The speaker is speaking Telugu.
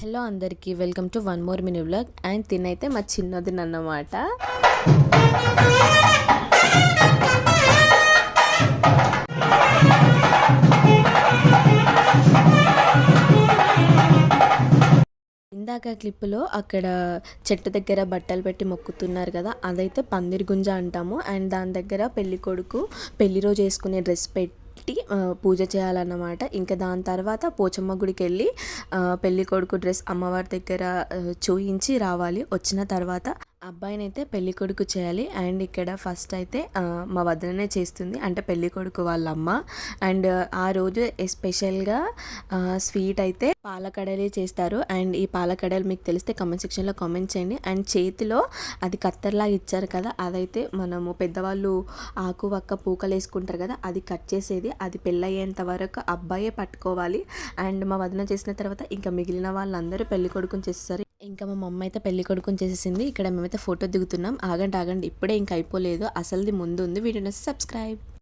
హలో అందరికీ welcome to one more mini vlog. And తినైతే మా చిన్నదిన అన్నమాట. ఇందాక క్లిప్లో అక్కడ చెట్టు దగ్గర బట్టలు పెట్టి మొక్కుతున్నారు కదా, అదైతే పందిరి గుంజ అంటాము. అండ్ దాని దగ్గర పెళ్లి కొడుకు పెళ్లి రోజు వేసుకునే డ్రెస్ పెట్టి పూజ చేయాలన్నమాట. ఇంకా దాని తర్వాత పోచమ్మ గుడికి వెళ్ళి పెళ్లి కొడుకు డ్రెస్ అమ్మవారి దగ్గర చూయించి రావాలి. వచ్చిన తర్వాత అబ్బాయిని అయితే పెళ్లి కొడుకు చేయాలి. అండ్ ఇక్కడ ఫస్ట్ అయితే మా వదిననే చేస్తుంది, అంటే పెళ్లి కొడుకు వాళ్ళ అమ్మ. అండ్ ఆ రోజు ఎస్పెషల్గా స్వీట్ అయితే పాలకడలే చేస్తారు. అండ్ ఈ పాలకడలు మీకు తెలిస్తే కామెంట్ సెక్షన్లో కామెంట్ చేయండి. అండ్ చేతిలో అది కత్తెరలాగా ఇచ్చారు కదా, అదైతే మనము పెద్దవాళ్ళు ఆకు వక్క పూకలు వేసుకుంటారు కదా, అది కట్ చేసేది. అది పెళ్ళయ్యేంత వరకు అబ్బాయే పట్టుకోవాలి. అండ్ మా వదిన చేసిన తర్వాత ఇంకా మిగిలిన వాళ్ళందరూ పెళ్లి కొడుకుని చేస్తారు. ఇంకా మా మమ్మ అయితే పెళ్లి కొడుకుని చేసేసింది. ఇక్కడ మేమైతే ఫోటో దిగుతున్నాం. ఆగండి ఇప్పుడే ఇంకా అయిపోలేదు, అసలుది ముందు ఉంది. వీడియోని సబ్స్క్రైబ్.